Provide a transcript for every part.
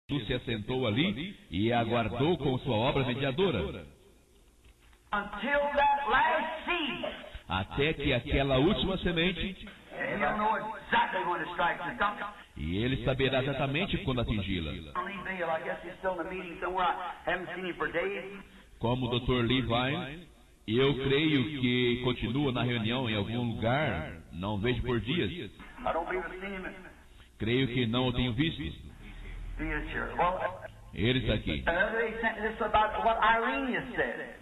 Jesus se assentou ali e aguardou com sua obra mediadora, until that last seed. até que aquela última semente, And he'll know exactly when to strike the stump. e ele saberá exatamente quando atingi-la. Lee Vail, I guess he's still in a meeting somewhere. I haven't seen him for days. Como o Dr. Lee Vine, eu creio que continua na reunião em algum lugar, não vejo por dias. I don't believe I've seen him. Creio que não o tenho visto. He is here. Well, Ele está aqui. the other day he sent me this about what Irenaeus said.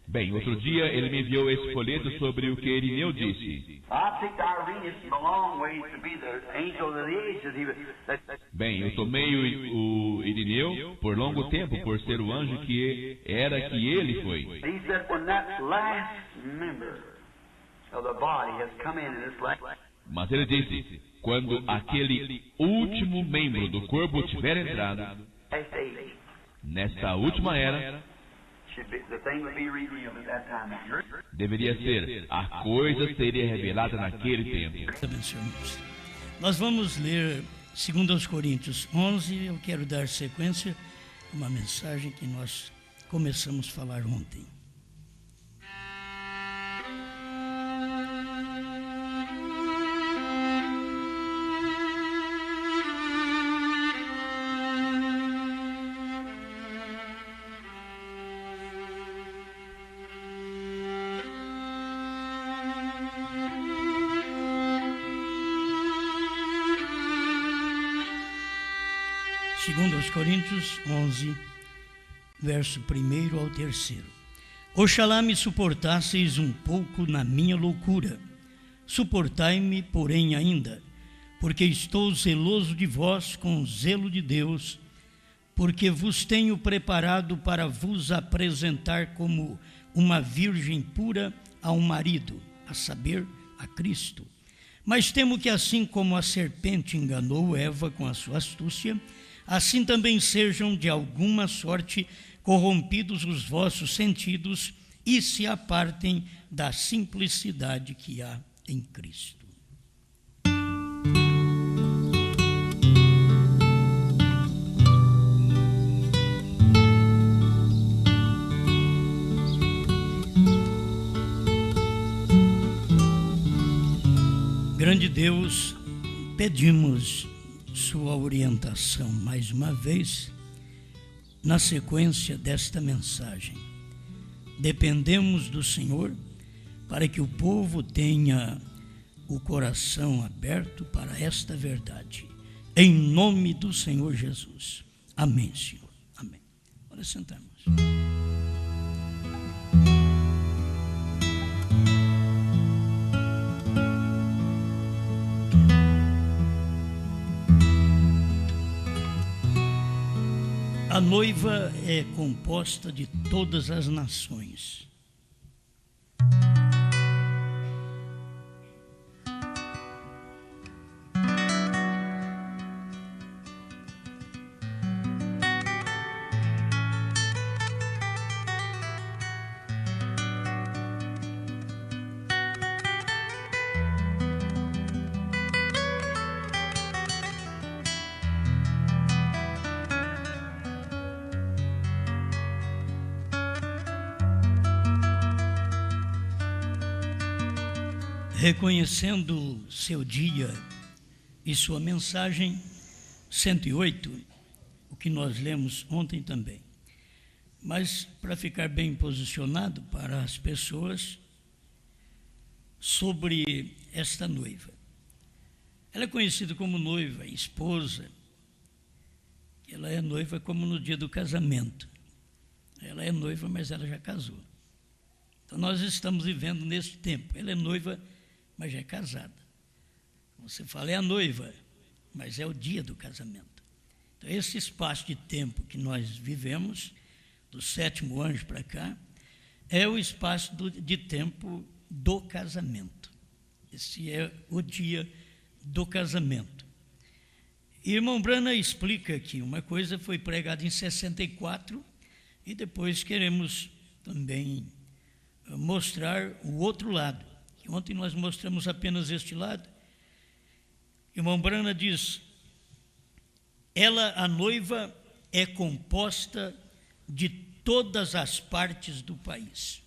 Bem, outro dia ele me enviou esse folheto sobre o que Irineu disse. I think Irenaeus from a long ways to be the angel of the ages. Bem, eu tomei o Irineu por longo tempo por ser o anjo que ele foi. He said when that last member of the body has come in this last, Mas ele disse, quando aquele último membro do corpo tiver entrado, last age, nesta última era, the thing would be revealed at that time. deveria ser, a coisa seria revelada naquele tempo. Meus irmãos, nós vamos ler 2 Coríntios 11. Eu quero dar sequência a uma mensagem que nós começamos a falar ontem. Segundo aos Coríntios 11, verso 1 ao 3. Oxalá me suportasseis um pouco na minha loucura. Suportai-me, porém, ainda, porque estou zeloso de vós com o zelo de Deus, porque vos tenho preparado para vos apresentar como uma virgem pura a um marido, a saber, a Cristo. Mas temo que assim como a serpente enganou Eva com a sua astúcia, assim também sejam de alguma sorte corrompidos os vossos sentidos e se apartem da simplicidade que há em Cristo. Grande Deus, pedimos sua orientação mais uma vez na sequência desta mensagem. Dependemos do Senhor para que o povo tenha o coração aberto para esta verdade. Em nome do Senhor Jesus. Amém, Senhor. Amém. Agora sentamos. A noiva é composta de todas as nações. Reconhecendo seu dia e sua mensagem, 108, o que nós lemos ontem também. Mas para ficar bem posicionado para as pessoas sobre esta noiva. Ela é conhecida como noiva, esposa. Ela é noiva como no dia do casamento. Ela é noiva, mas ela já casou. Então nós estamos vivendo nesse tempo. Ela é noiva, mas já é casada. Você fala, é a noiva, mas é o dia do casamento. Então, esse espaço de tempo que nós vivemos, do 7º anjo para cá, é o espaço de tempo do casamento. Esse é o dia do casamento. E irmão Branham explica que uma coisa foi pregada em 64 e depois queremos também mostrar o outro lado. Ontem nós mostramos apenas este lado. Irmão Branham diz, ela, a noiva, é composta de todas as partes do país.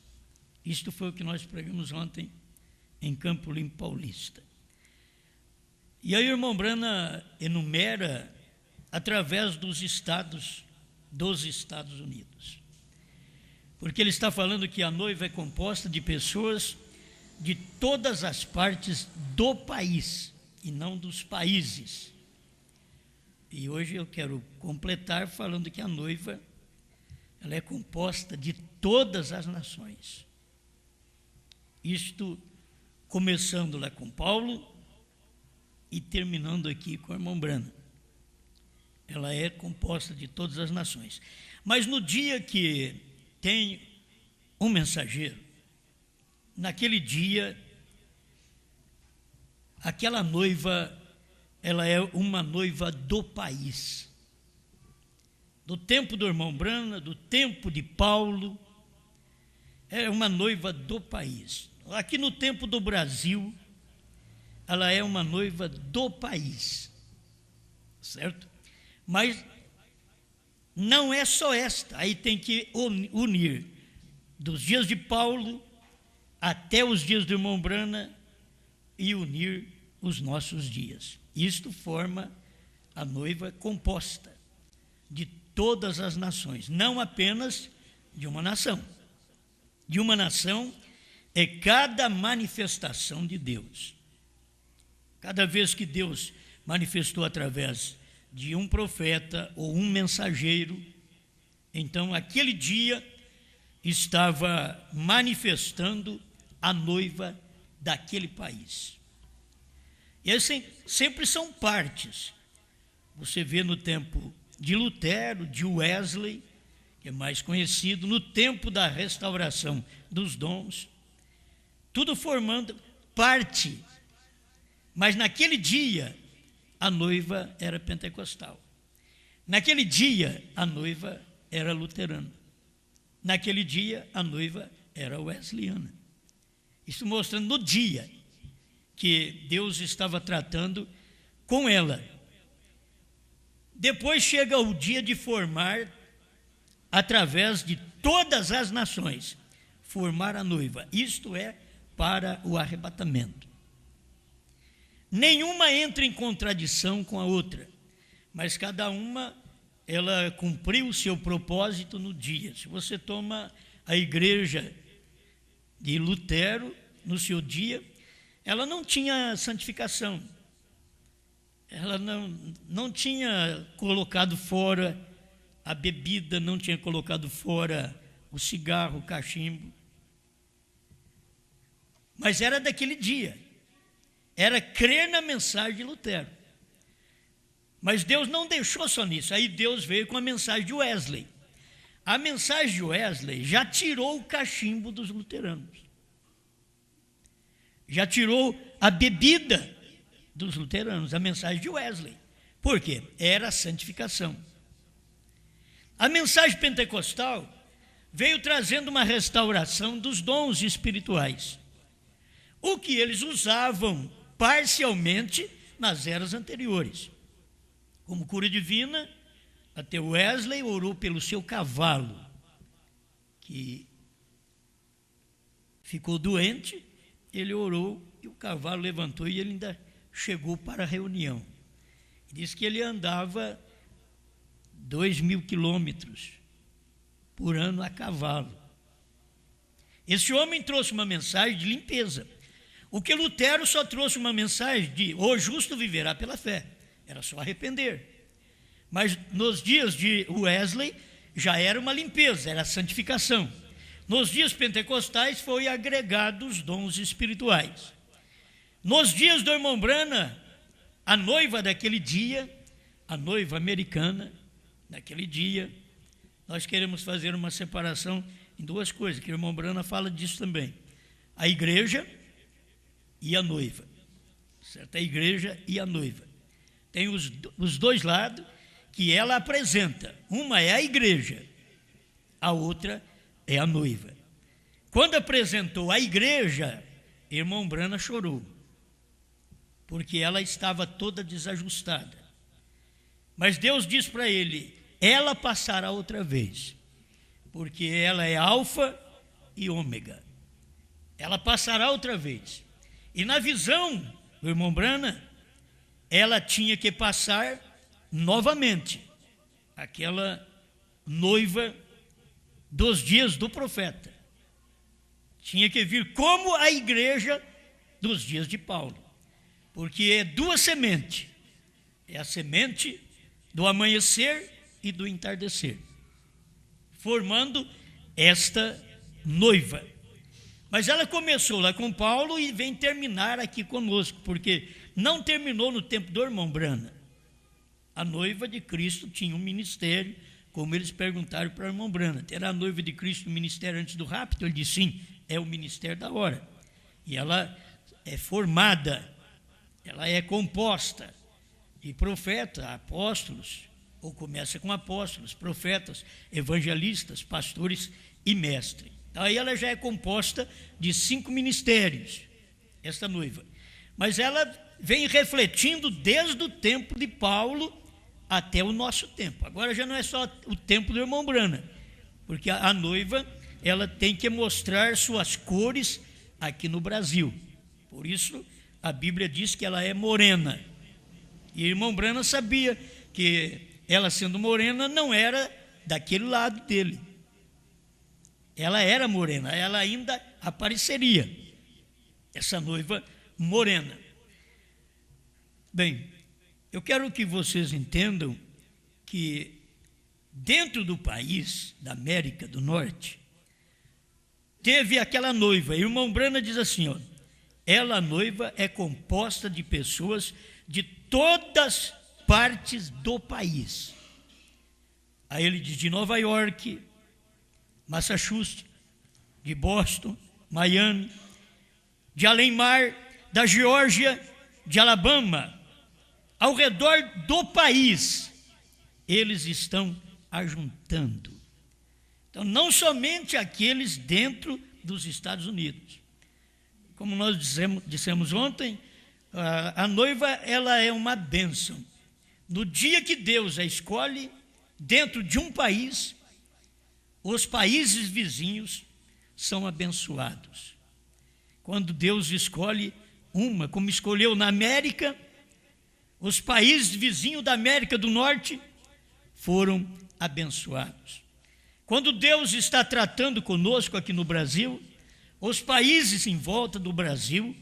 Isto foi o que nós pregamos ontem em Campo Limpo Paulista. E aí o irmão Brana enumera através dos Estados Unidos. Porque ele está falando que a noiva é composta de pessoas de todas as partes do país e não dos países. E hoje eu quero completar falando que a noiva, ela é composta de todas as nações. Isto começando lá com Paulo e terminando aqui com o irmão Brana. Ela é composta de todas as nações. Mas no dia que tem um mensageiro, naquele dia, aquela noiva, ela é uma noiva do país. Do tempo do irmão Brana, do tempo de Paulo, é uma noiva do país. Aqui no tempo do Brasil, ela é uma noiva do país, certo? Mas não é só esta, aí tem que unir dos dias de Paulo até os dias do irmão Brana e unir os nossos dias. Isto forma a noiva composta de todas as nações, não apenas de uma nação. De uma nação é cada manifestação de Deus. Cada vez que Deus manifestou através de um profeta ou um mensageiro, então aquele dia estava manifestando a noiva daquele país. E assim, sempre são partes. Você vê no tempo de Lutero, de Wesley, que é mais conhecido, no tempo da restauração dos dons, tudo formando parte. Mas naquele dia, a noiva era pentecostal. Naquele dia, a noiva era luterana. Naquele dia, a noiva era wesleyana. Isso mostrando no dia que Deus estava tratando com ela. Depois chega o dia de formar, através de todas as nações, formar a noiva. Isto é para o arrebatamento. Nenhuma entra em contradição com a outra, mas cada uma, ela cumpriu o seu propósito no dia. Se você toma a igreja de Lutero, no seu dia, ela não tinha santificação, ela não tinha colocado fora a bebida, não tinha colocado fora o cigarro, o cachimbo, mas era daquele dia, era crer na mensagem de Lutero. Mas Deus não deixou só nisso, aí Deus veio com a mensagem de Wesley. A mensagem de Wesley já tirou o cachimbo dos luteranos, já tirou a bebida dos luteranos, a mensagem de Wesley. Por quê? Era a santificação. A mensagem pentecostal veio trazendo uma restauração dos dons espirituais, o que eles usavam parcialmente nas eras anteriores. Como cura divina, até Wesley orou pelo seu cavalo, que ficou doente, ele orou e o cavalo levantou e ele ainda chegou para a reunião. Diz que ele andava 2.000 quilômetros por ano a cavalo. Esse homem trouxe uma mensagem de limpeza. O que Lutero só trouxe uma mensagem de o justo viverá pela fé. Era só arrepender. Mas nos dias de Wesley já era uma limpeza, era a santificação. Nos dias pentecostais foi agregado os dons espirituais. Nos dias do irmão Brana, a noiva daquele dia, a noiva americana, naquele dia, nós queremos fazer uma separação em duas coisas, que o irmão Brana fala disso também. A igreja e a noiva, certo? A igreja e a noiva. Tem os dois lados que ela apresenta. Uma é a igreja, a outra é a noiva. Quando apresentou a igreja, irmão Brana chorou, porque ela estava toda desajustada. Mas Deus diz para ele, ela passará outra vez, porque ela é alfa e ômega. Ela passará outra vez. E na visão do irmão Branham, ela tinha que passar novamente, aquela noiva dos dias do profeta. Tinha que vir como a igreja dos dias de Paulo, porque é duas sementes. É a semente do amanhecer e do entardecer, formando esta noiva. Mas ela começou lá com Paulo e vem terminar aqui conosco, porque não terminou no tempo do irmão Branham. A noiva de Cristo tinha um ministério, como eles perguntaram para o irmão Branham: terá a noiva de Cristo um ministério antes do rapto? Ele disse sim, é o ministério da hora. E ela é formada, ela é composta de profetas, apóstolos, ou começa com apóstolos, profetas, evangelistas, pastores e mestres. Aí ela já é composta de 5 ministérios, esta noiva. Mas ela vem refletindo desde o tempo de Paulo até o nosso tempo. Agora já não é só o tempo do irmão Branham, porque a noiva, ela tem que mostrar suas cores aqui no Brasil. Por isso a Bíblia diz que ela é morena. E o irmão Branham sabia que ela, sendo morena, não era daquele lado dele. Ela era morena, ela ainda apareceria, essa noiva morena. Bem, eu quero que vocês entendam que dentro do país, da América do Norte, teve aquela noiva, e o irmão Branham diz assim, ó, ela, a noiva, é composta de pessoas de todas partes do país. Aí ele diz de Nova York, Massachusetts, de Boston, Miami, de além-mar, da Geórgia, de Alabama, ao redor do país, eles estão ajuntando. Então, não somente aqueles dentro dos Estados Unidos. Como nós dissemos ontem, a noiva, ela é uma bênção. No dia que Deus a escolhe, dentro de um país, os países vizinhos são abençoados. Quando Deus escolhe uma, como escolheu na América, os países vizinhos da América do Norte foram abençoados. Quando Deus está tratando conosco aqui no Brasil, os países em volta do Brasil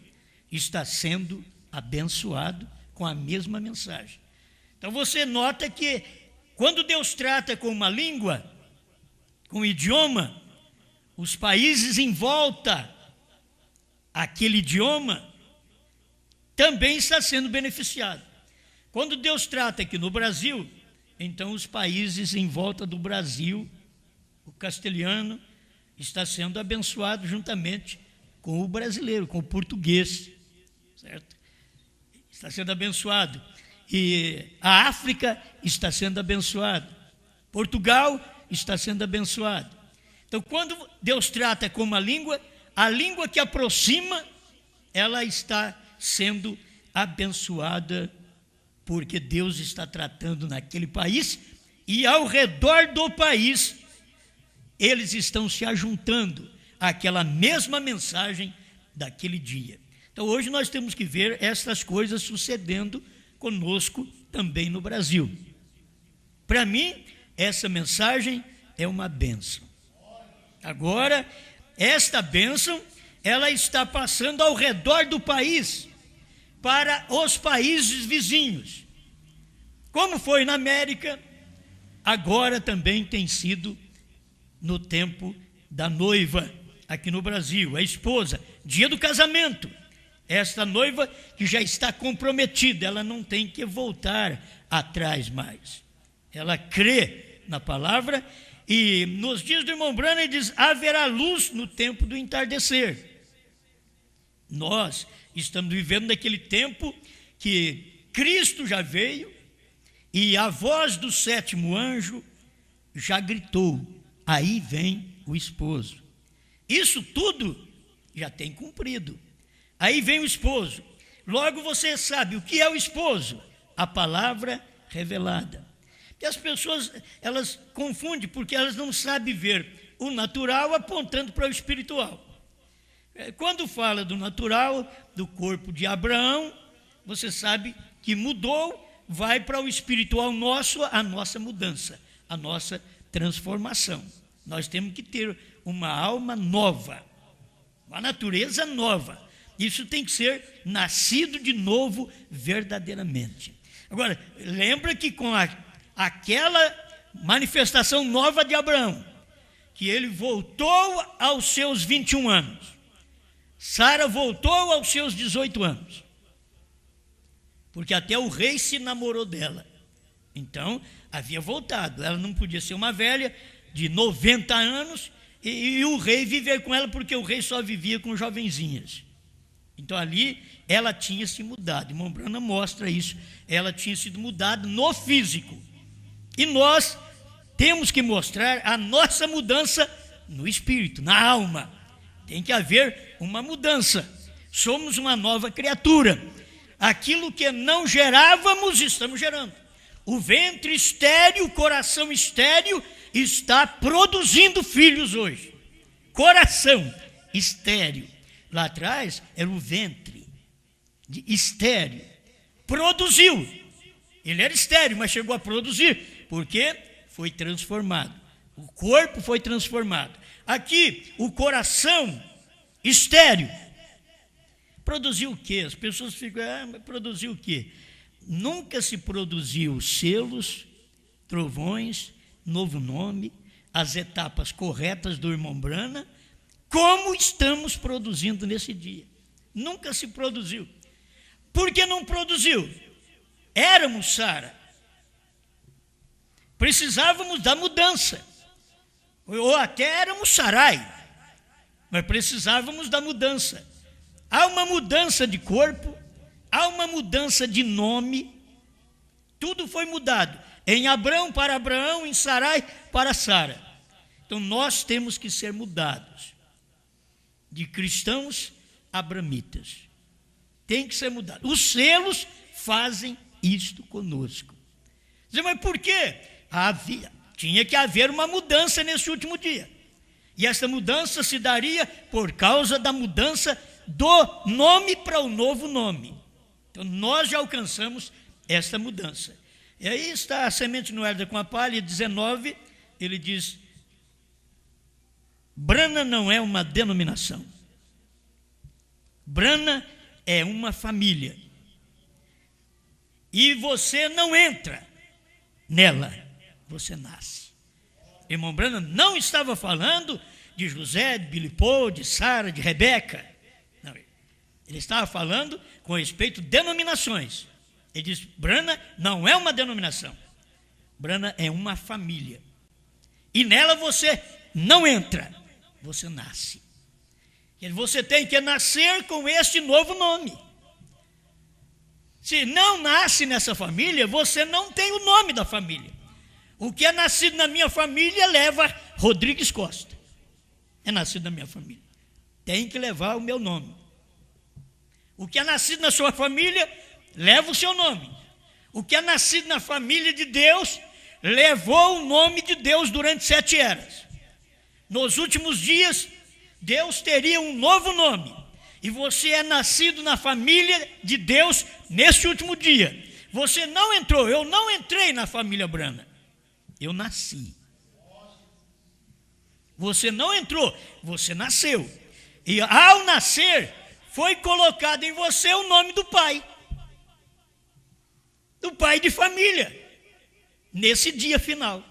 estão sendo abençoados com a mesma mensagem. Então você nota que quando Deus trata com uma língua, com o idioma, os países em volta àquele idioma também está sendo beneficiado. Quando Deus trata aqui no Brasil, então os países em volta do Brasil, o castelhano, está sendo abençoado juntamente com o brasileiro, com o português, certo? Está sendo abençoado. E a África está sendo abençoada. Portugal está sendo abençoado. Então, quando Deus trata com uma língua, a língua que aproxima, ela está sendo abençoada, porque Deus está tratando naquele país, e ao redor do país, eles estão se ajuntando àquela mesma mensagem daquele dia. Então, hoje nós temos que ver essas coisas sucedendo conosco também no Brasil. Para mim, essa mensagem é uma bênção. Agora, esta bênção, ela está passando ao redor do país, para os países vizinhos. Como foi na América, agora também tem sido no tempo da noiva, aqui no Brasil, a esposa, dia do casamento. Esta noiva que já está comprometida, ela não tem que voltar atrás mais. Ela crê na palavra, e nos dias do irmão Branham ele diz, haverá luz no tempo do entardecer. Nós estamos vivendo naquele tempo que Cristo já veio, e a voz do 7º anjo já gritou, aí vem o esposo. Isso tudo já tem cumprido. Aí vem o esposo. Logo você sabe o que é o esposo? A palavra revelada. Que as pessoas, elas confundem, porque elas não sabem ver o natural apontando para o espiritual. Quando fala do natural, do corpo de Abraão, você sabe que mudou, vai para o espiritual nosso, a nossa mudança, a nossa transformação. Nós temos que ter uma alma nova, uma natureza nova. Isso tem que ser nascido de novo verdadeiramente. Agora, lembra que com aquela manifestação nova de Abraão, que ele voltou aos seus 21 anos, Sara voltou aos seus 18 anos, porque até o rei se namorou dela. Então, havia voltado. Ela não podia ser uma velha de 90 anos e o rei viver com ela, porque o rei só vivia com jovenzinhas. Então, ali, ela tinha se mudado. Irmão Branham mostra isso. Ela tinha sido mudada no físico. E nós temos que mostrar a nossa mudança no espírito, na alma. Tem que haver uma mudança. Somos uma nova criatura. Aquilo que não gerávamos, estamos gerando. O ventre estéril, o coração estéril, está produzindo filhos hoje. Coração estéril. Lá atrás era o ventre estéril. Produziu. Ele era estéril, mas chegou a produzir, porque foi transformado. O corpo foi transformado. Aqui, o coração estéril. Produziu o quê? As pessoas ficam, mas produziu o quê? Nunca se produziu selos, trovões, novo nome, as etapas corretas do irmão Branham, como estamos produzindo nesse dia. Nunca se produziu. Por que não produziu? Éramos Sara. Precisávamos da mudança. Ou até éramos Sarai, mas precisávamos da mudança. Há uma mudança de corpo, há uma mudança de nome, tudo foi mudado. Em Abrão para Abraão, em Sarai para Sara. Então nós temos que ser mudados. De cristãos abramitas. Tem que ser mudado. Os selos fazem isto conosco. Mas por quê? Tinha que haver uma mudança nesse último dia. E essa mudança se daria por causa da mudança do nome para o novo nome. Então nós já alcançamos essa mudança. E aí está a semente no herda com a palha, 19, ele diz: Branham não é uma denominação. Branham é uma família. E você não entra nela, você nasce. Irmão Branham não estava falando de José, de Billy Paul, de Sara, de Rebeca. Não, ele estava falando com respeito a denominações. Ele diz: Branham não é uma denominação. Branham é uma família. E nela você não entra, você nasce. Você tem que nascer com este novo nome. Se não nasce nessa família, você não tem o nome da família. O que é nascido na minha família leva Rodrigues Costa. É nascido na minha família. Tem que levar o meu nome. O que é nascido na sua família leva o seu nome. O que é nascido na família de Deus levou o nome de Deus durante 7 eras. Nos últimos dias, Deus teria um novo nome. E você é nascido na família de Deus neste último dia. Você não entrou, eu não entrei na família Branham. Eu nasci. Você não entrou, você nasceu. E ao nascer, foi colocado em você o nome do pai. Do pai de família. Nesse dia final.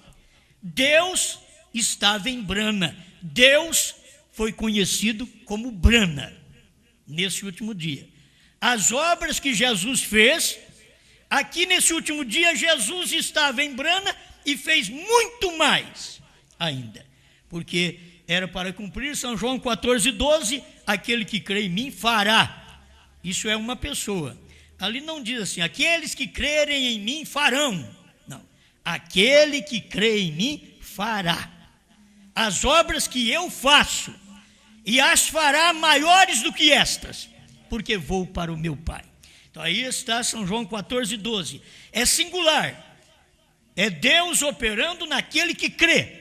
Deus estava em Branham. Deus foi conhecido como Branham. Nesse último dia. As obras que Jesus fez, aqui nesse último dia, Jesus estava em Branham e fez muito mais ainda. Porque era para cumprir São João 14:12, aquele que crê em mim fará. Isso é uma pessoa. Ali não diz assim, aqueles que crerem em mim farão. Não, aquele que crê em mim fará. As obras que eu faço, e as fará maiores do que estas, porque vou para o meu Pai. Então aí está São João 14:12. É singular. É Deus operando naquele que crê.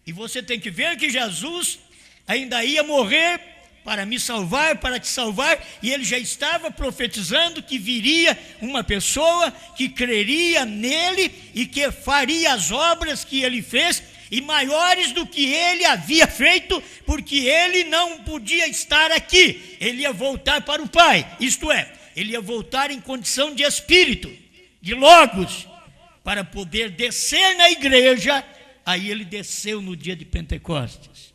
E você tem que ver que Jesus ainda ia morrer para me salvar, para te salvar, e ele já estava profetizando que viria uma pessoa que creria nele e que faria as obras que ele fez, e maiores do que ele havia feito, porque ele não podia estar aqui, ele ia voltar para o Pai, isto é, ele ia voltar em condição de espírito, de logos, para poder descer na igreja. Aí ele desceu no dia de Pentecostes.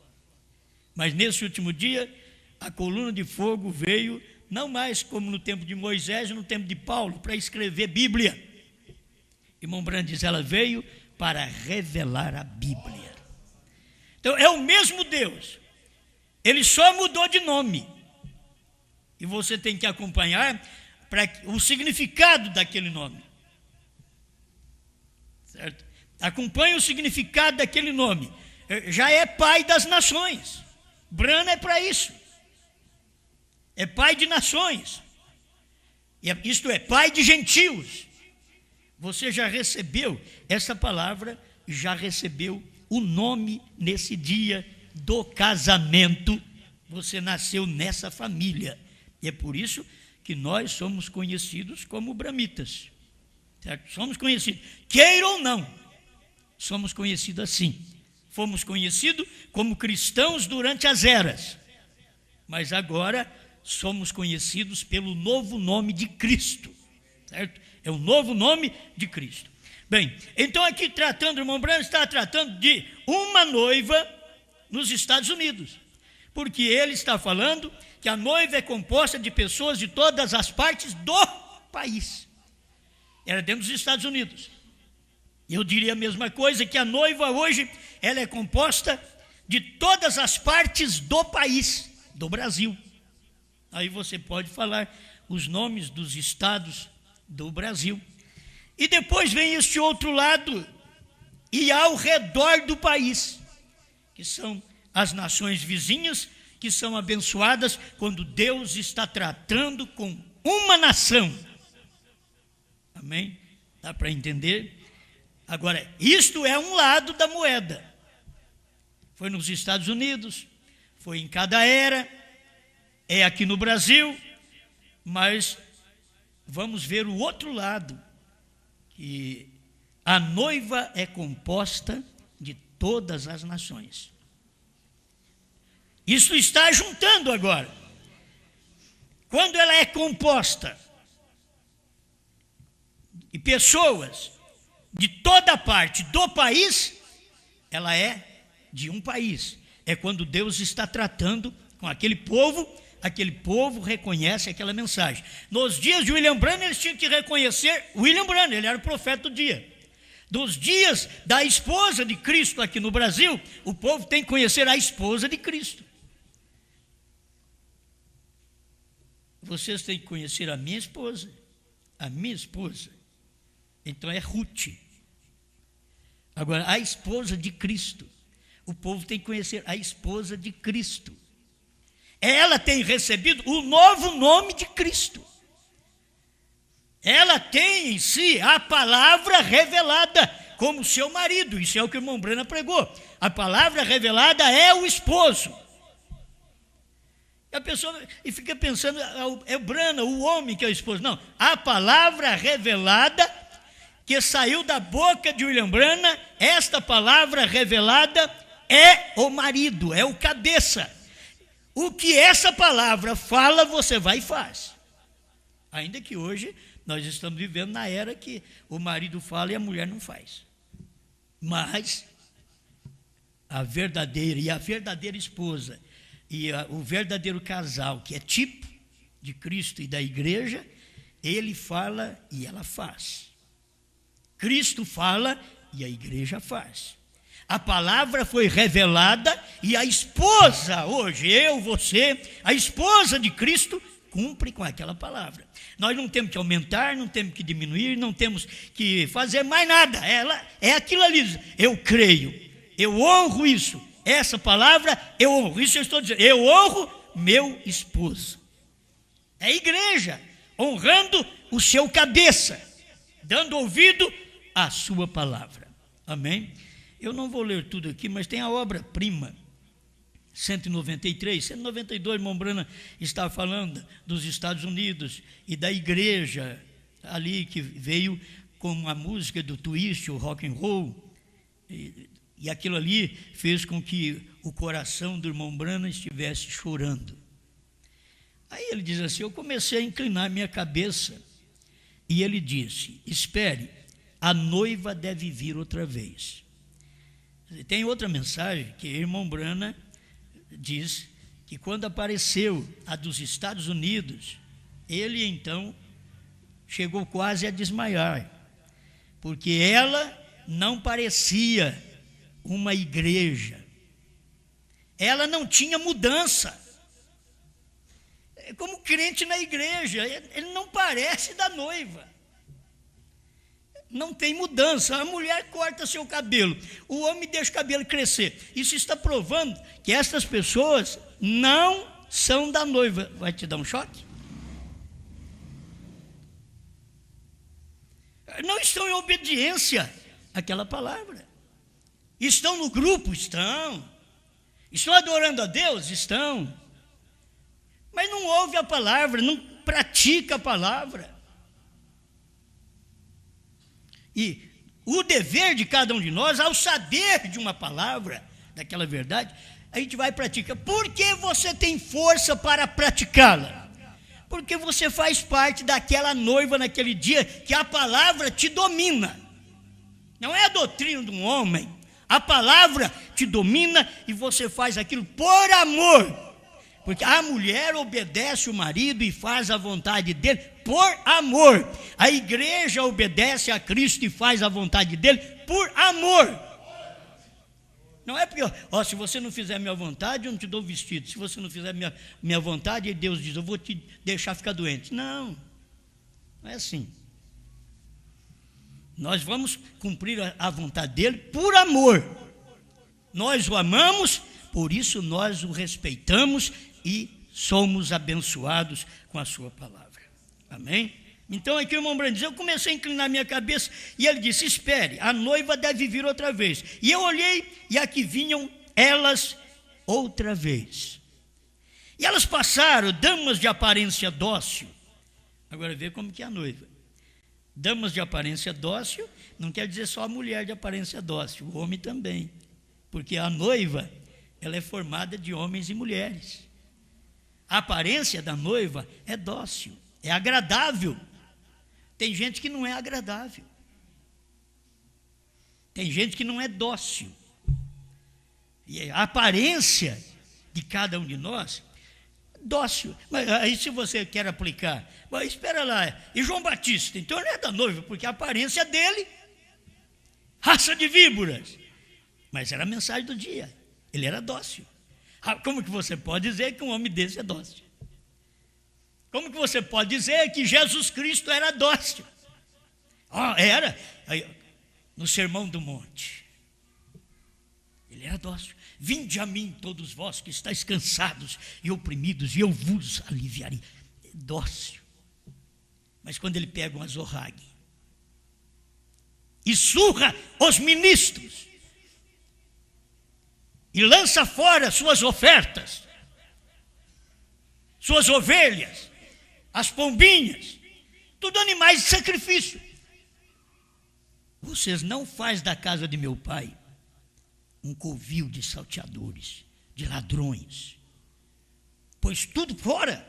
Mas nesse último dia, a coluna de fogo veio, não mais como no tempo de Moisés, no tempo de Paulo, para escrever Bíblia. Irmão Branham diz, ela veio para revelar a Bíblia. Então é o mesmo Deus, ele só mudou de nome. E você tem que acompanhar o significado daquele nome. Certo? Acompanhe o significado daquele nome. Já é pai das nações. Branham é para isso. É pai de nações. Isto é, pai de gentios. Você já recebeu essa palavra, já recebeu o nome nesse dia do casamento. Você nasceu nessa família. E é por isso que nós somos conhecidos como bramitas. Certo? Somos conhecidos, queira ou não, somos conhecidos assim. Fomos conhecidos como cristãos durante as eras, mas agora somos conhecidos pelo novo nome de Cristo, certo? É o novo nome de Cristo. Bem, então aqui tratando, o irmão Branham está tratando de uma noiva nos Estados Unidos, porque ele está falando que a noiva é composta de pessoas de todas as partes do país. Era dentro dos Estados Unidos. Eu diria a mesma coisa, que a noiva hoje, ela é composta de todas as partes do país, do Brasil. Aí você pode falar os nomes dos estados do Brasil. E depois vem este outro lado, e ao redor do país, que são as nações vizinhas, que são abençoadas quando Deus está tratando com uma nação. Amém? Dá para entender? Agora, isto é um lado da moeda. Foi nos Estados Unidos, foi em cada era, é aqui no Brasil, mas vamos ver o outro lado, que a noiva é composta de todas as nações. Isso está juntando agora. Quando ela é composta de pessoas de toda parte do país, ela é de um país. É quando Deus está tratando com aquele povo reconhece aquela mensagem. Nos dias de William Branham, eles tinham que reconhecer William Branham, ele era o profeta do dia. Dos dias da esposa de Cristo aqui no Brasil, o povo tem que conhecer a esposa de Cristo. Vocês têm que conhecer a minha esposa. A minha esposa. Então é Ruth. Agora, a esposa de Cristo. O povo tem que conhecer a esposa de Cristo. Ela tem recebido o novo nome de Cristo. Ela tem em si a palavra revelada como seu marido. Isso é o que o irmão Branham pregou. A palavra revelada é o esposo. A pessoa e fica pensando, é o Branham, o homem que é o esposo. Não, a palavra revelada que saiu da boca de William Branham, esta palavra revelada é o marido, é o cabeça. O que essa palavra fala, você vai e faz. Ainda que hoje nós estamos vivendo na era que o marido fala e a mulher não faz. Mas a verdadeira esposa e o verdadeiro casal, que é tipo de Cristo e da igreja, ele fala e ela faz. Cristo fala e a igreja faz. A palavra foi revelada e a esposa, hoje, eu, você, a esposa de Cristo, cumpre com aquela palavra. Nós não temos que aumentar, não temos que diminuir, não temos que fazer mais nada. Ela é aquilo ali. Eu creio, eu honro isso. Essa palavra eu honro. Isso eu estou dizendo. Eu honro meu esposo. É a igreja honrando o seu cabeça, dando ouvido a sua palavra. Amém? Eu não vou ler tudo aqui, mas tem a obra-prima, 192, irmão Branham está falando dos Estados Unidos e da igreja ali que veio com a música do twist, o rock and roll, e aquilo ali fez com que o coração do irmão Branham estivesse chorando. Aí ele diz assim, eu comecei a inclinar minha cabeça, e ele disse, espere, a noiva deve vir outra vez. Tem outra mensagem que o irmão Branham diz que quando apareceu a dos Estados Unidos, ele então chegou quase a desmaiar, porque ela não parecia uma igreja, ela não tinha mudança, é como crente na igreja, ele não parece da noiva, não tem mudança. A mulher corta seu cabelo, o homem deixa o cabelo crescer. Isso está provando que essas pessoas não são da noiva. Vai te dar um choque? Não estão em obediência àquela palavra. Estão no grupo? Estão. Estão adorando a Deus? Estão. Mas não ouve a palavra, não pratica a palavra. E o dever de cada um de nós, ao saber de uma palavra, daquela verdade, a gente vai praticar. Por que você tem força para praticá-la? Porque você faz parte daquela noiva naquele dia que a palavra te domina. Não é a doutrina de um homem. A palavra te domina e você faz aquilo por amor. Porque a mulher obedece o marido e faz a vontade dele por amor. A igreja obedece a Cristo e faz a vontade dele por amor. Não é porque, se você não fizer a minha vontade, eu não te dou vestido. Se você não fizer a minha vontade, Deus diz, eu vou te deixar ficar doente. Não, não é assim. Nós vamos cumprir a vontade dele por amor. Nós o amamos, por isso nós o respeitamos e somos abençoados com a sua palavra. Amém? Então aqui o irmão Branham diz, eu comecei a inclinar minha cabeça e ele disse, espere, a noiva deve vir outra vez. E eu olhei e aqui vinham elas outra vez. E elas passaram, damas de aparência dócil. Agora vê como que é a noiva. Damas de aparência dócil não quer dizer só a mulher de aparência dócil, o homem também. Porque a noiva, ela é formada de homens e mulheres. A aparência da noiva é dócil, é agradável. Tem gente que não é agradável. Tem gente que não é dócil. E a aparência de cada um de nós, dócil. Mas aí se você quer aplicar, espera lá, e João Batista, então ele é da noiva, porque a aparência dele, raça de víboras. Mas era a mensagem do dia, ele era dócil. Como que você pode dizer que um homem desse é dócil? Como que você pode dizer que Jesus Cristo era dócil? Era, no Sermão do Monte. Ele era dócil. Vinde a mim todos vós que estáis cansados e oprimidos, e eu vos aliviarei. Dócil. Mas quando ele pega um azorrague e surra os ministros e lança fora suas ofertas, suas ovelhas, as pombinhas, tudo animais de sacrifício. Vocês não fazem da casa de meu pai um covil de salteadores, de ladrões, pois tudo fora.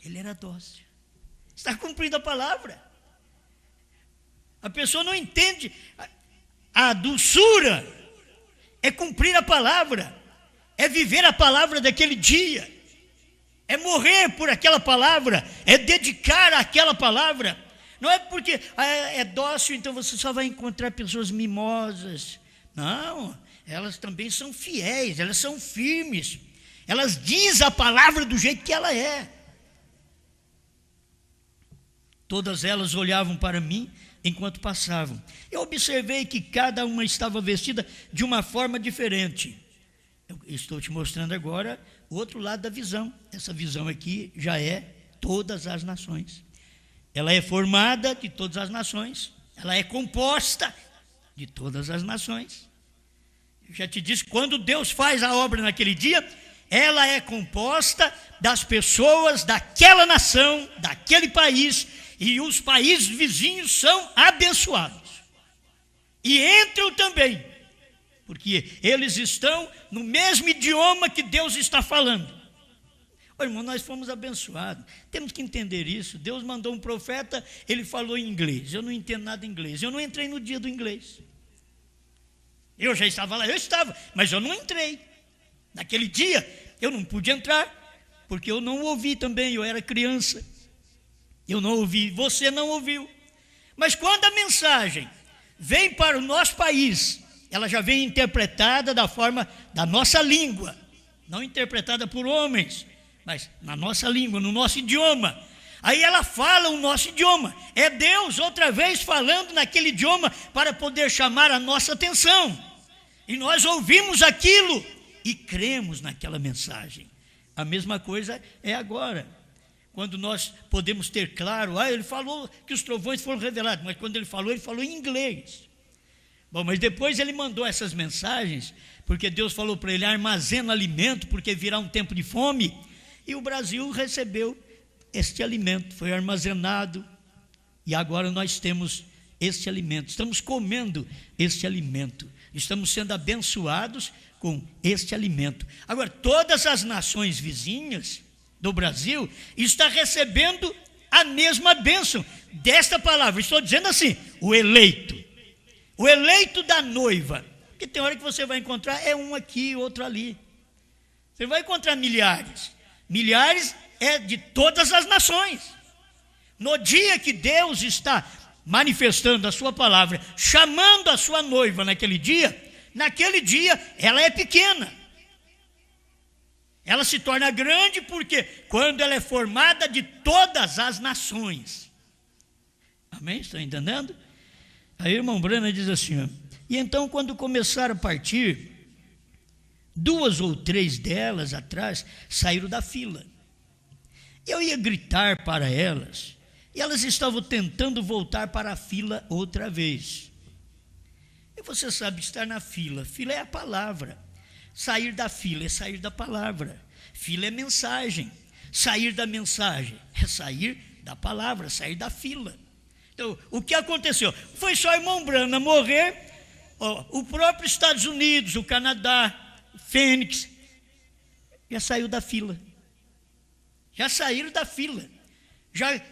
Ele era dócil, está cumprindo a palavra. A pessoa não entende a doçura. É cumprir a palavra, é viver a palavra daquele dia, é morrer por aquela palavra, é dedicar àquela palavra. Não é porque é dócil, então você só vai encontrar pessoas mimosas. Não, elas também são fiéis, elas são firmes, elas dizem a palavra do jeito que ela é. Todas elas olhavam para mim enquanto passavam. Eu observei que cada uma estava vestida de uma forma diferente. Eu estou te mostrando agora o outro lado da visão. Essa visão aqui já é todas as nações. Ela é formada de todas as nações. ela é composta de todas as nações. Eu já te disse, quando Deus faz a obra naquele dia, ela é composta das pessoas daquela nação, daquele país, e os países vizinhos são abençoados. E entram também, porque eles estão no mesmo idioma que Deus está falando. Ô, irmão, nós fomos abençoados, temos que entender isso. Deus mandou um profeta, ele falou em inglês, eu não entendo nada em inglês, eu não entrei no dia do inglês. Eu já estava lá, mas eu não entrei. Naquele dia, eu não pude entrar, porque eu não ouvi também, eu era criança. Eu não ouvi, você não ouviu. Mas quando a mensagem vem para o nosso país, ela já vem interpretada da forma da nossa língua, não interpretada por homens, mas na nossa língua, no nosso idioma. Aí ela fala o nosso idioma. É Deus outra vez falando naquele idioma para poder chamar a nossa atenção. E nós ouvimos aquilo e cremos naquela mensagem. A mesma coisa é agora. Quando nós podemos ter claro, ele falou que os trovões foram revelados, mas quando ele falou em inglês. Bom, mas depois ele mandou essas mensagens, porque Deus falou para ele, armazena alimento, porque virá um tempo de fome. E o Brasil recebeu este alimento, foi armazenado, e agora nós temos este alimento, estamos comendo este alimento, estamos sendo abençoados com este alimento. Agora, todas as nações vizinhas do Brasil estão recebendo a mesma bênção desta palavra. Estou dizendo assim, o eleito da noiva, porque tem hora que você vai encontrar, um aqui, outro ali, você vai encontrar milhares é de todas as nações. No dia que Deus está manifestando a sua palavra, chamando a sua noiva naquele dia ela é pequena. Ela se torna grande porque quando ela é formada de todas as nações. Amém? Estão entendendo? Aí o irmão Branham diz assim, e então quando começaram a partir, 2 ou 3 delas atrás saíram da fila. Eu ia gritar para elas, e elas estavam tentando voltar para a fila outra vez. E você sabe, estar na fila é a palavra. Sair da fila é sair da palavra. Fila é mensagem. Sair da mensagem é sair da palavra, sair da fila. Então, o que aconteceu? Foi só o irmão Branham morrer, o próprio Estados Unidos, o Canadá, Fênix, já saiu da fila. Já saíram da fila.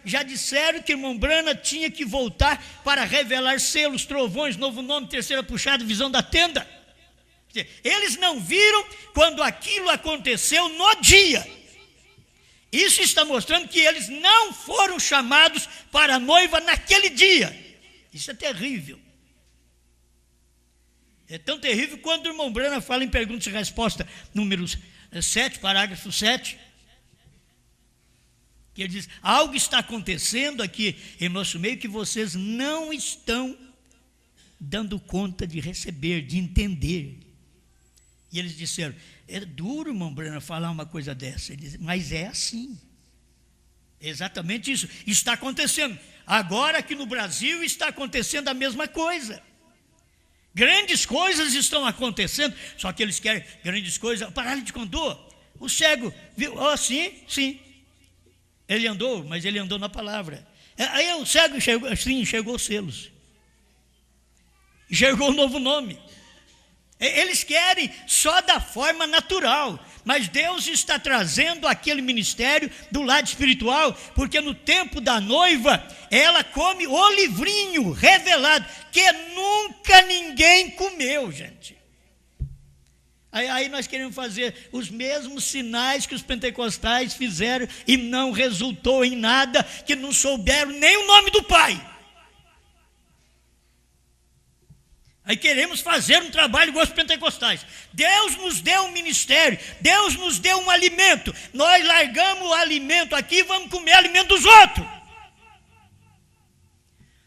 Já disseram que o irmão Branham tinha que voltar para revelar selos, trovões, novo nome, terceira puxada, visão da tenda. Eles não viram quando aquilo aconteceu no dia. Isso está mostrando que eles não foram chamados para a noiva naquele dia. Isso é terrível. É tão terrível quando o irmão Branham fala em perguntas e respostas, número 7, parágrafo 7, que ele diz, algo está acontecendo aqui em nosso meio que vocês não estão dando conta de receber, de entender. E eles disseram, é duro, irmão Branham, falar uma coisa dessa. Ele diz, mas é assim. É exatamente isso. Está acontecendo. Agora aqui no Brasil está acontecendo a mesma coisa. Grandes coisas estão acontecendo, só que eles querem grandes coisas. Pararam de contou. O cego viu, sim. Ele andou, mas ele andou na palavra. Aí o cego enxergou os selos. Enxergou o novo nome. Eles querem só da forma natural, mas Deus está trazendo aquele ministério do lado espiritual, porque no tempo da noiva, ela come o livrinho revelado, que nunca ninguém comeu, gente. Aí nós queremos fazer os mesmos sinais que os pentecostais fizeram e não resultou em nada, que não souberam nem o nome do Pai. Aí queremos fazer um trabalho igual os pentecostais. Deus nos deu um ministério, Deus nos deu um alimento. Nós largamos o alimento aqui e vamos comer o alimento dos outros.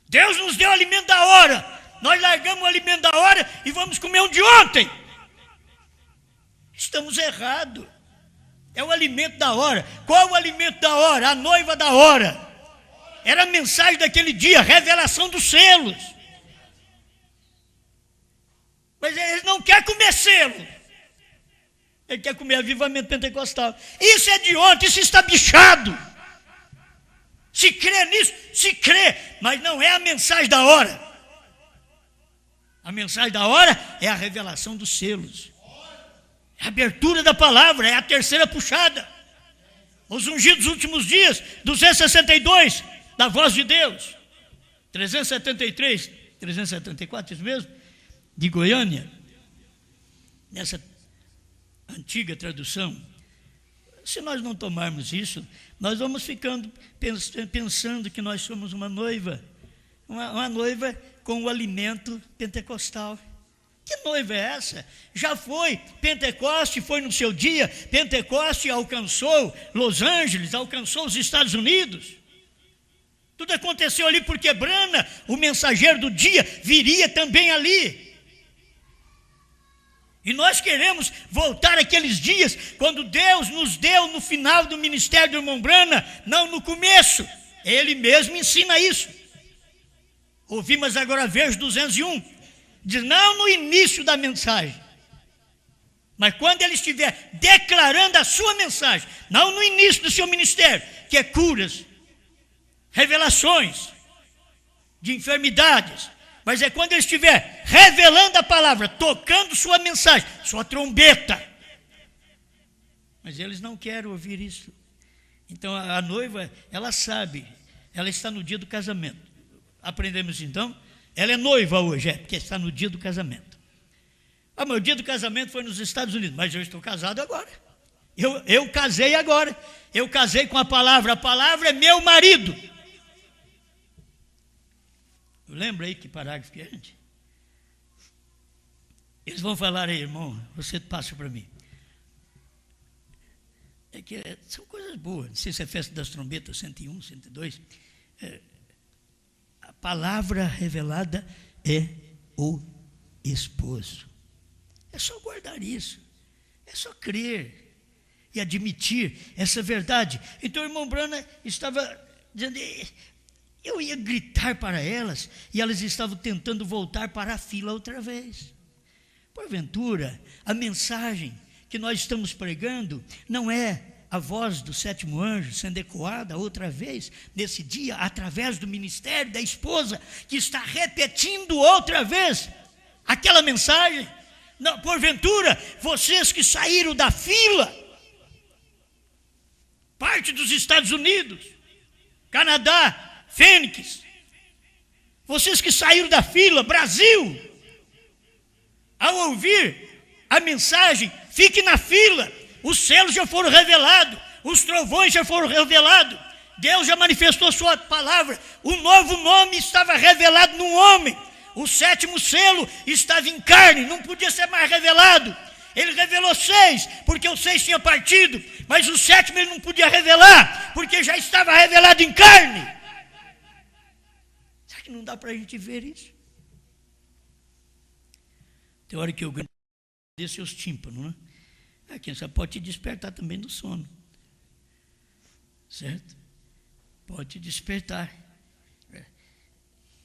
Deus nos deu o alimento da hora, nós largamos o alimento da hora e vamos comer um de ontem. Estamos errados. É o alimento da hora. Qual é o alimento da hora? A noiva da hora. era a mensagem daquele dia, revelação dos selos. Mas ele não quer comer selo. Ele quer comer avivamento pentecostal. Isso é de ontem, isso está bichado. Se crê nisso, se crê, mas não é a mensagem da hora. A mensagem da hora é a revelação dos selos. É a abertura da palavra, é a terceira puxada. Os ungidos dos últimos dias, 262, da voz de Deus. 373, 374, isso mesmo? De Goiânia. Nessa antiga tradução. Se nós não tomarmos isso, nós vamos ficando pensando que nós somos uma noiva. Uma noiva com o alimento pentecostal. Que noiva é essa? Já foi, Pentecoste foi no seu dia, Pentecoste alcançou Los Angeles, alcançou os Estados Unidos. Tudo aconteceu ali porque Brana, o mensageiro do dia, viria também ali. E nós queremos voltar àqueles dias, quando Deus nos deu no final do ministério do irmão Brana, não no começo. Ele mesmo ensina isso. Ouvimos agora verso 201, diz, não no início da mensagem, mas quando ele estiver declarando a sua mensagem, não no início do seu ministério, que é curas, revelações de enfermidades, mas é quando ele estiver revelando a palavra, tocando sua mensagem, sua trombeta. Mas eles não querem ouvir isso. Então a noiva, ela sabe, ela está no dia do casamento. Aprendemos então, ela é noiva hoje, porque está no dia do casamento. Ah, mas o dia do casamento foi nos Estados Unidos, mas eu estou casado agora. Eu casei agora. Eu casei com a palavra é meu marido. Lembra aí que parágrafo que é, gente? Eles vão falar aí, irmão, você passa para mim. É que são coisas boas. Não sei se é festa das trombetas, 101, 102. A palavra revelada é o esposo. É só guardar isso. É só crer e admitir essa verdade. Então o irmão Brana estava dizendo, eu ia gritar para elas, e elas estavam tentando voltar para a fila outra vez. Porventura, a mensagem que nós estamos pregando não é a voz do sétimo anjo sendo ecoada outra vez, nesse dia, através do ministério da esposa, que está repetindo outra vez aquela mensagem? Não, porventura, vocês que saíram da fila, parte dos Estados Unidos, Canadá, Fênix, vocês que saíram da fila, Brasil, ao ouvir a mensagem, fique na fila, os selos já foram revelados, os trovões já foram revelados, Deus já manifestou a sua palavra, o novo nome estava revelado num homem, o sétimo selo estava em carne, não podia ser mais revelado. Ele revelou 6, porque o 6 tinha partido, mas o 7º ele não podia revelar, porque já estava revelado em carne. Será que não dá para a gente ver isso? Tem hora que eu agradeço seus tímpanos, né? Quem sabe pode te despertar também do sono. Certo? Pode te despertar.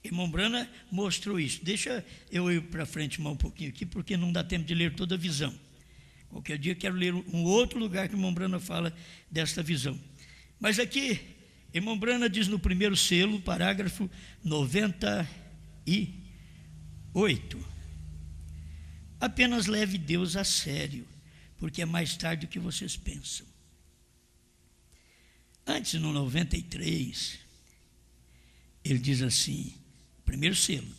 Irmão Brana mostrou isso. Deixa eu ir para frente mais um pouquinho aqui, porque não dá tempo de ler toda a visão. Qualquer dia eu quero ler um outro lugar que o irmão Brana fala desta visão. Mas aqui, irmão Brana diz no primeiro selo, parágrafo 98. Apenas leve Deus a sério, porque é mais tarde do que vocês pensam. Antes, no 93, ele diz assim, primeiro selo,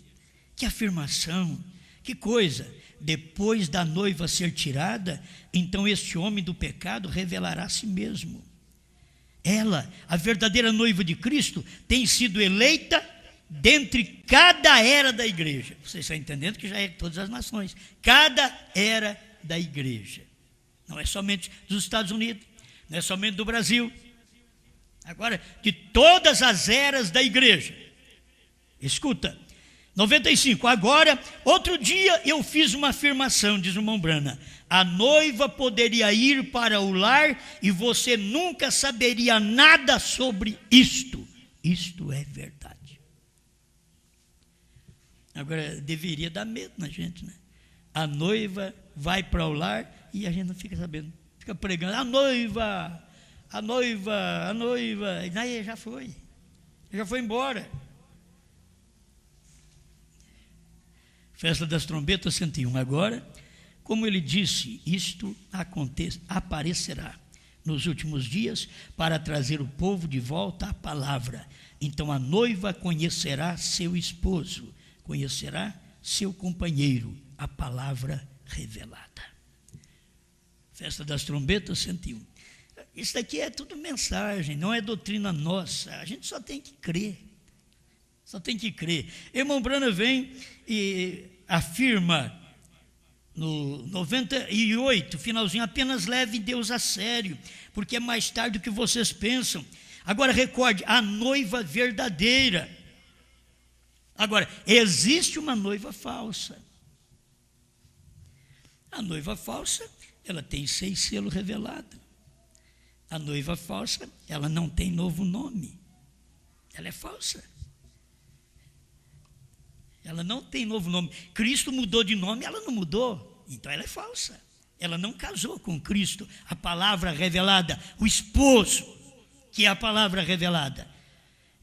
que afirmação, que coisa, depois da noiva ser tirada, então este homem do pecado revelará a si mesmo. Ela, a verdadeira noiva de Cristo, tem sido eleita dentre cada era da igreja. Vocês estão entendendo que já é de todas as nações. Cada era da igreja. Não é somente dos Estados Unidos, não é somente do Brasil. Agora, de todas as eras da igreja. Escuta, 95, agora, outro dia eu fiz uma afirmação, diz o irmão Brana, a noiva poderia ir para o lar e você nunca saberia nada sobre isto. isto é verdade. Agora, deveria dar medo na gente, né? A noiva vai para o lar e a gente não fica sabendo. Fica pregando, a noiva, a noiva, a noiva. E daí já foi embora. Festa das Trombetas 101. Agora, como ele disse, isto aparecerá nos últimos dias para trazer o povo de volta à palavra. Então a noiva conhecerá seu esposo, conhecerá seu companheiro, a palavra revelada. Festa das Trombetas 101. Isso daqui é tudo mensagem, não é doutrina nossa. A gente só tem que crer. Só tem que crer. Irmão Branham vem e afirma no 98, finalzinho, apenas leve Deus a sério, porque é mais tarde do que vocês pensam. Agora recorde, a noiva verdadeira. Agora, existe uma noiva falsa. A noiva falsa, ela tem 6 selos revelados. A noiva falsa, ela não tem novo nome. Ela é falsa. Ela não tem novo nome. Cristo mudou de nome, ela não mudou. Então ela é falsa. Ela não casou com Cristo, a palavra revelada, o esposo, que é a palavra revelada.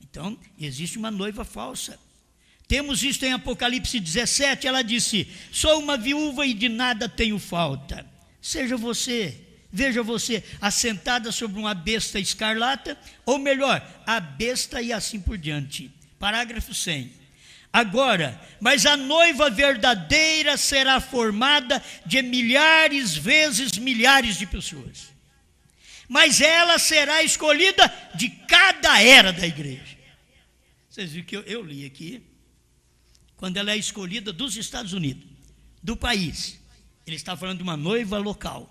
Então, existe uma noiva falsa. Temos isto em Apocalipse 17, ela disse, sou uma viúva e de nada tenho falta. Veja você, assentada sobre uma besta escarlata, ou melhor, a besta e assim por diante. Parágrafo 100. Agora, mas a noiva verdadeira será formada de milhares vezes milhares de pessoas. Mas ela será escolhida de cada era da igreja. Vocês viram que eu li aqui, quando ela é escolhida dos Estados Unidos, do país. Ele está falando de uma noiva local,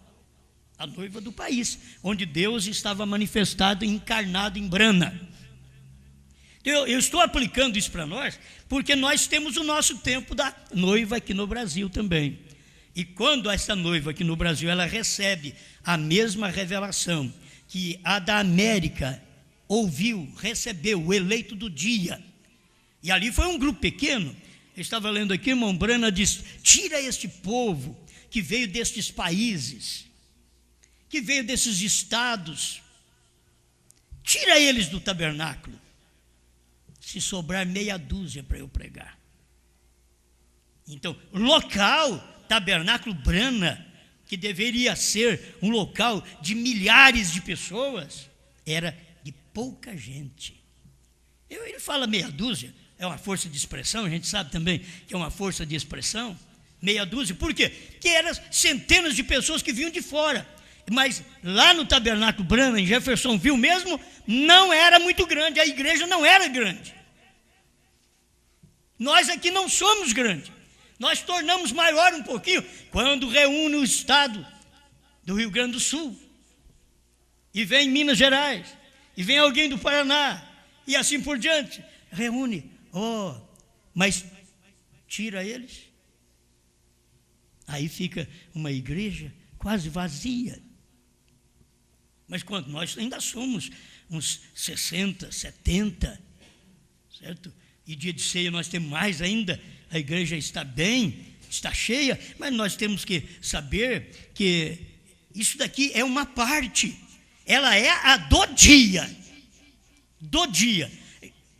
a noiva do país, onde Deus estava manifestado e encarnado em Brana. Eu estou aplicando isso para nós, porque nós temos o nosso tempo da noiva aqui no Brasil também. E quando essa noiva aqui no Brasil, ela recebe a mesma revelação que a da América recebeu, o eleito do dia. E ali foi um grupo pequeno. Eu estava lendo aqui, irmão Branham diz, tira este povo que veio destes países, que veio desses estados, tira eles do tabernáculo. Se sobrar meia dúzia para eu pregar. Então, local, tabernáculo Branham, que deveria ser um local de milhares de pessoas, era de pouca gente. Ele fala meia dúzia, é uma força de expressão, a gente sabe também que é uma força de expressão, meia dúzia, por quê? Porque eram centenas de pessoas que vinham de fora. Mas lá no tabernáculo Branham, em Jeffersonville mesmo, não era muito grande, a igreja não era grande. Nós aqui não somos grandes, nós tornamos maior um pouquinho, quando reúne o estado do Rio Grande do Sul, e vem Minas Gerais, e vem alguém do Paraná, e assim por diante, reúne, mas tira eles, aí fica uma igreja quase vazia. Mas quando nós ainda somos uns 60, 70, certo? E dia de ceia nós temos mais ainda, a igreja está bem, está cheia, mas nós temos que saber que isso daqui é uma parte, ela é a do dia.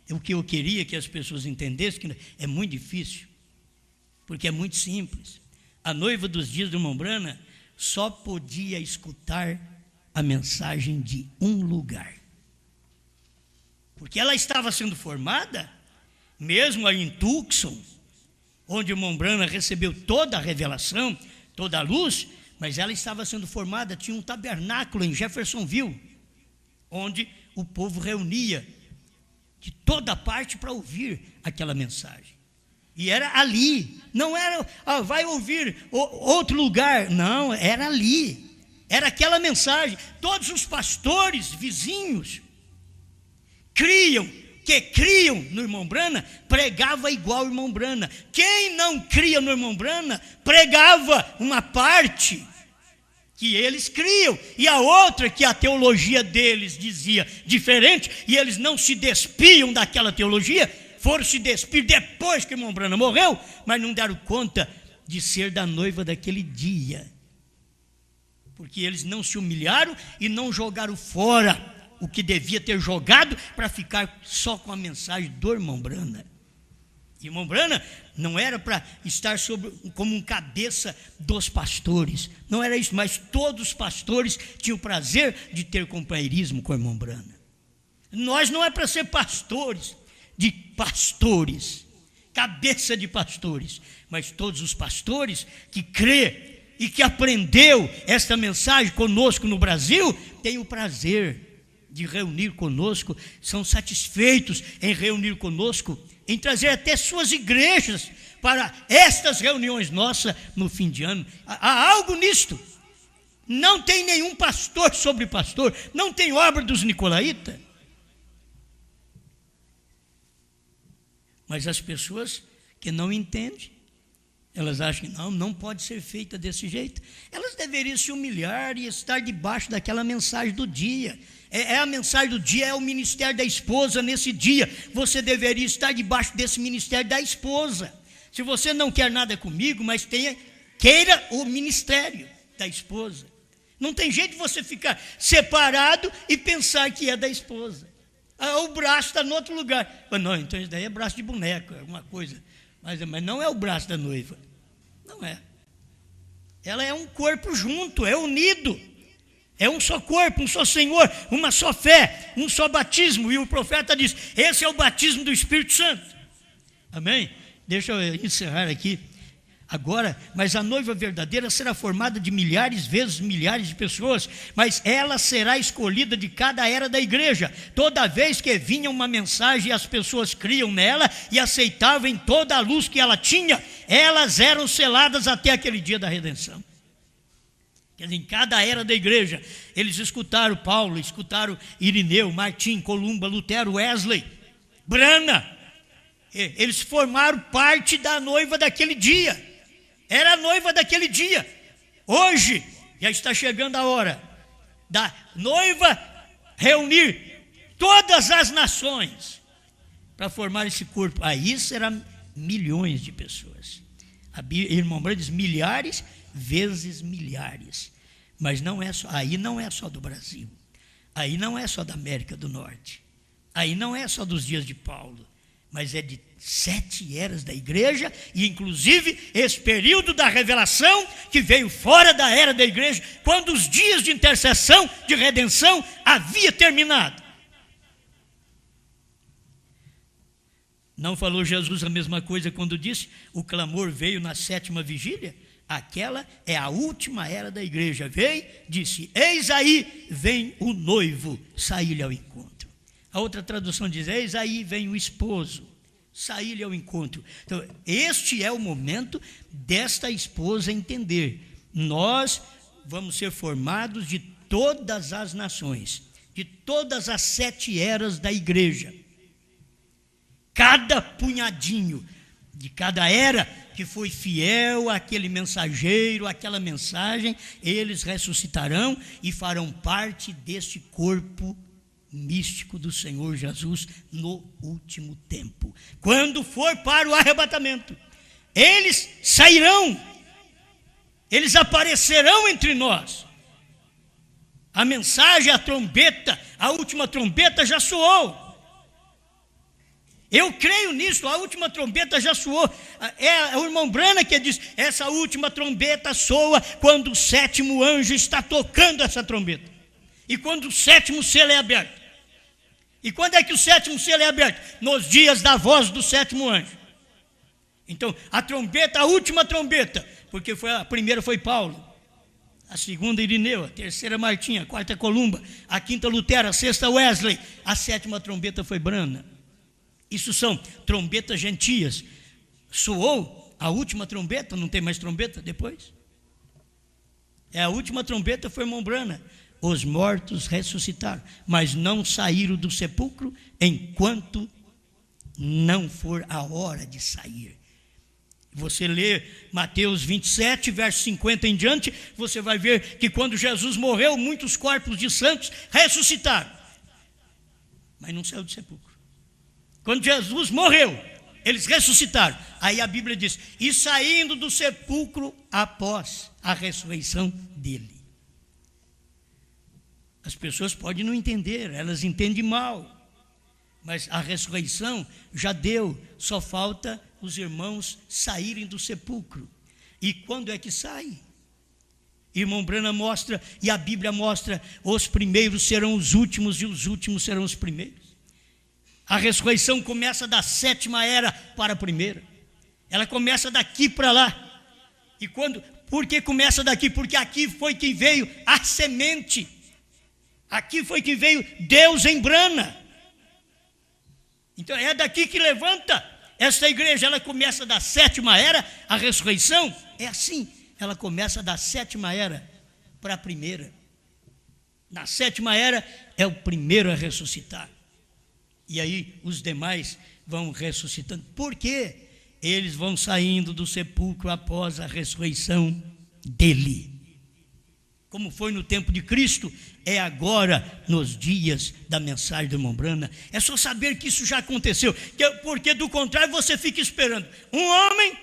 O que eu queria que as pessoas entendessem, que é muito difícil, porque é muito simples. A noiva dos dias do irmão Branham só podia escutar a mensagem de um lugar, porque ela estava sendo formada, mesmo aí em Tucson, onde o irmão Branham recebeu toda a revelação, toda a luz, mas ela estava sendo formada, tinha um tabernáculo em Jeffersonville, onde o povo reunia de toda parte para ouvir aquela mensagem. E era ali, não era, vai ouvir outro lugar, não, era ali, era aquela mensagem. Todos os pastores vizinhos criam no irmão Branham, pregava igual o irmão Branham. Quem não cria no irmão Branham, pregava uma parte que eles criam, e a outra que a teologia deles dizia diferente, e eles não se despiam daquela teologia, foram se despir depois que irmão Branham morreu, mas não deram conta de ser da noiva daquele dia, porque eles não se humilharam e não jogaram fora o que devia ter jogado para ficar só com a mensagem do irmão Branham. Irmão Branham não era para estar como um cabeça dos pastores, não era isso, mas todos os pastores tinham o prazer de ter companheirismo com o irmão Branham. Nós não é para ser pastores de pastores, cabeça de pastores, mas todos os pastores que crê e que aprendeu esta mensagem conosco no Brasil, têm o prazer de reunir conosco, são satisfeitos em reunir conosco, em trazer até suas igrejas para estas reuniões nossas no fim de ano. Há algo nisto. Não tem nenhum pastor sobre pastor, não tem obra dos nicolaítas. Mas as pessoas que não entendem, elas acham que não pode ser feita desse jeito. Elas deveriam se humilhar e estar debaixo daquela mensagem do dia. A mensagem do dia, é o ministério da esposa nesse dia. Você deveria estar debaixo desse ministério da esposa. Se você não quer nada comigo, mas queira o ministério da esposa. Não tem jeito de você ficar separado e pensar que é da esposa. O braço está em outro lugar. Mas não, então isso daí é braço de boneco, alguma coisa. Mas não é o braço da noiva. Não é. Ela é um corpo junto, é unido. É um só corpo, um só Senhor, uma só fé, um só batismo. E o profeta diz, esse é o batismo do Espírito Santo. Amém? Deixa eu encerrar aqui. Agora, mas a noiva verdadeira será formada de milhares vezes milhares de pessoas, mas ela será escolhida de cada era da igreja. Toda vez que vinha uma mensagem, as pessoas criam nela e aceitavam em toda a luz que ela tinha, elas eram seladas até aquele dia da redenção. Quer dizer, em cada era da igreja, eles escutaram Paulo, escutaram Irineu, Martim, Columba, Lutero, Wesley, Branham. Eles formaram parte da noiva daquele dia. Era a noiva daquele dia. Hoje, já está chegando a hora da noiva reunir todas as nações para formar esse corpo. Aí serão milhões de pessoas. Irmão Branham diz milhares vezes milhares. Mas não é só, aí não é só do Brasil. Aí não é só da América do Norte. Aí não é só dos dias de Paulo. Mas é de 7 eras da igreja, e inclusive esse período da revelação que veio fora da era da igreja, quando os dias de intercessão, de redenção, havia terminado. Não falou Jesus a mesma coisa quando disse, o clamor veio na 7ª vigília? Aquela é a última era da igreja. Veio, disse, eis aí vem o noivo, saí-lhe ao encontro. A outra tradução diz, eis aí vem o esposo, saí-lhe ao encontro. Então, este é o momento desta esposa entender. Nós vamos ser formados de todas as nações, de todas as 7 eras da igreja. Cada punhadinho de cada era que foi fiel àquele mensageiro, àquela mensagem, eles ressuscitarão e farão parte deste corpo místico do Senhor Jesus no último tempo. Quando for para o arrebatamento, eles sairão, eles aparecerão entre nós. A mensagem, a trombeta, a última trombeta já soou. Eu creio nisso, a última trombeta já soou. É o irmão Branham que diz, essa última trombeta soa quando o 7º anjo está tocando essa trombeta. E quando o 7º selo é aberto. E quando é que o 7º selo é aberto? Nos dias da voz do 7º anjo. Então, a trombeta, a última trombeta, porque a primeira foi Paulo, a segunda Irineu, a terceira Martim, a quarta Columba, a quinta Lutero, a 6ª Wesley, a 7ª trombeta foi Branham. Isso são trombetas gentias. Soou a última trombeta, não tem mais trombeta depois? A última trombeta foi irmão Branham. Os mortos ressuscitaram, mas não saíram do sepulcro enquanto não for a hora de sair. Você lê Mateus 27, verso 50 em diante, você vai ver que quando Jesus morreu, muitos corpos de santos ressuscitaram, mas não saiu do sepulcro. Quando Jesus morreu, eles ressuscitaram. Aí a Bíblia diz, e saindo do sepulcro após a ressurreição dele. As pessoas podem não entender, elas entendem mal, mas a ressurreição já deu, só falta os irmãos saírem do sepulcro. E quando é que sai? Irmão Branham mostra, e a Bíblia mostra, os primeiros serão os últimos e os últimos serão os primeiros. A ressurreição começa da 7ª era para a primeira. Ela começa daqui para lá. E por que começa daqui? Porque aqui foi que veio a semente. Aqui foi que veio Deus em Brana. Então é daqui que levanta esta igreja. Ela começa da 7ª era, a ressurreição é assim. Ela começa da 7ª era para a primeira. Na 7ª era é o primeiro a ressuscitar. E aí os demais vão ressuscitando. Por quê? Eles vão saindo do sepulcro após a ressurreição dele. Como foi no tempo de Cristo, é agora nos dias da mensagem do irmão Branham. É só saber que isso já aconteceu, porque do contrário você fica esperando um homem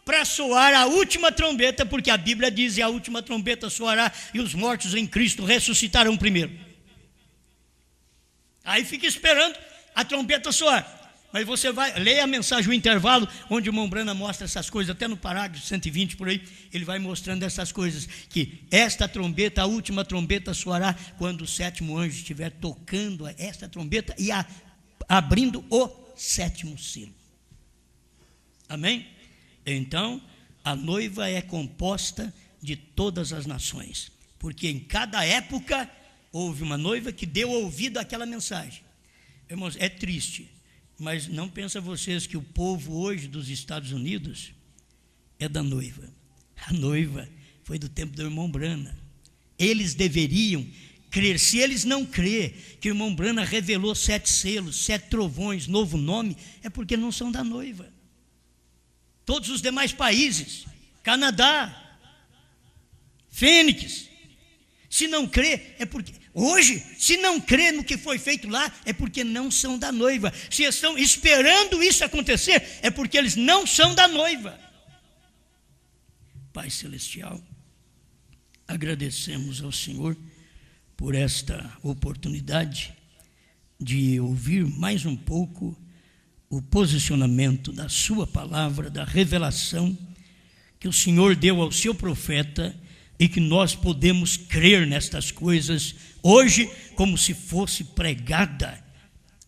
para soar a última trombeta, porque a Bíblia diz, e a última trombeta soará e os mortos em Cristo ressuscitarão primeiro. Aí fica esperando a trombeta soar. Mas você vai, leia a mensagem, o intervalo, onde o irmão Branham mostra essas coisas, até no parágrafo 120 por aí, ele vai mostrando essas coisas, que esta trombeta, a última trombeta soará quando o 7º anjo estiver tocando esta trombeta e abrindo o 7º selo. Amém? Então, a noiva é composta de todas as nações, porque em cada época houve uma noiva que deu ouvido àquela mensagem. Irmãos, é triste, mas não pensam vocês que o povo hoje dos Estados Unidos é da noiva. A noiva foi do tempo do irmão Branham. Eles deveriam crer. Se eles não crerem que o irmão Branham revelou 7 selos, 7 trovões, novo nome, é porque não são da noiva. Todos os demais países, Canadá, Fênix, se não crê, é porque hoje, se não crê no que foi feito lá, é porque não são da noiva. Se estão esperando isso acontecer, é porque eles não são da noiva. Pai Celestial, agradecemos ao Senhor por esta oportunidade de ouvir mais um pouco o posicionamento da sua palavra, da revelação que o Senhor deu ao seu profeta, e que nós podemos crer nestas coisas hoje, como se fosse pregada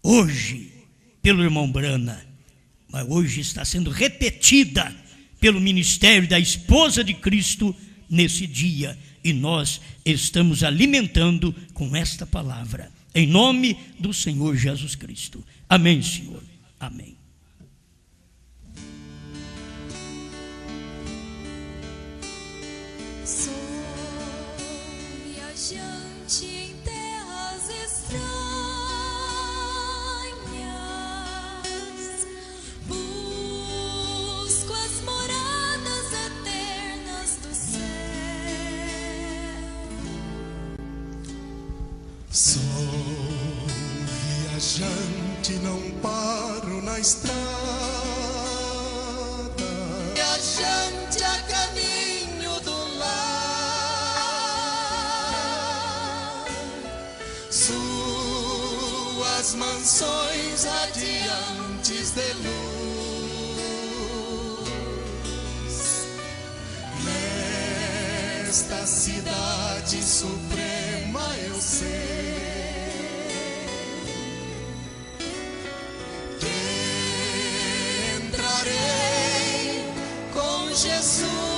hoje pelo irmão Branham, mas hoje está sendo repetida pelo ministério da esposa de Cristo nesse dia, e nós estamos alimentando com esta palavra, em nome do Senhor Jesus Cristo. Amém, Senhor. Amém. Sou viajante em terras estranhas, busco as moradas eternas do céu. Sou viajante, não paro na estrada, Viajante a caminho do lar, suas mansões radiantes de luz, nesta cidade suprema eu sei que entrarei com Jesus.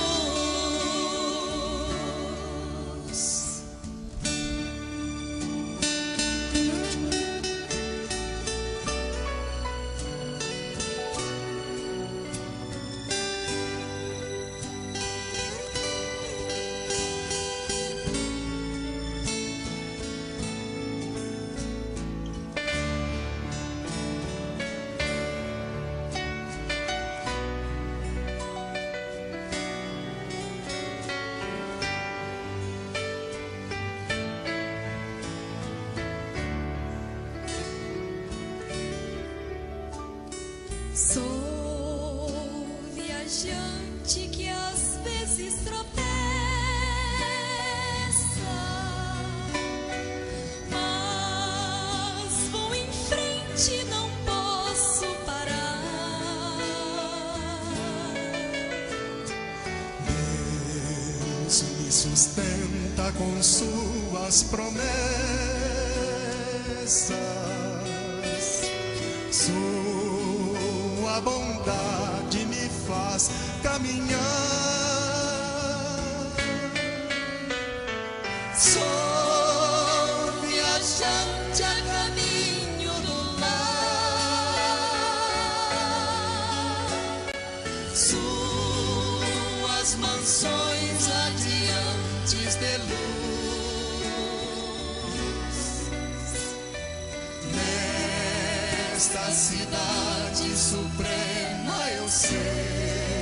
Sou viajante que às vezes tropeça, mas vou em frente, não posso parar. Deus me sustenta com suas promessas. Sua bondade me faz caminhar. Sou viajante a caminho do lar. Suas mansões radiantes de luz. Nesta cidade suprema eu sei.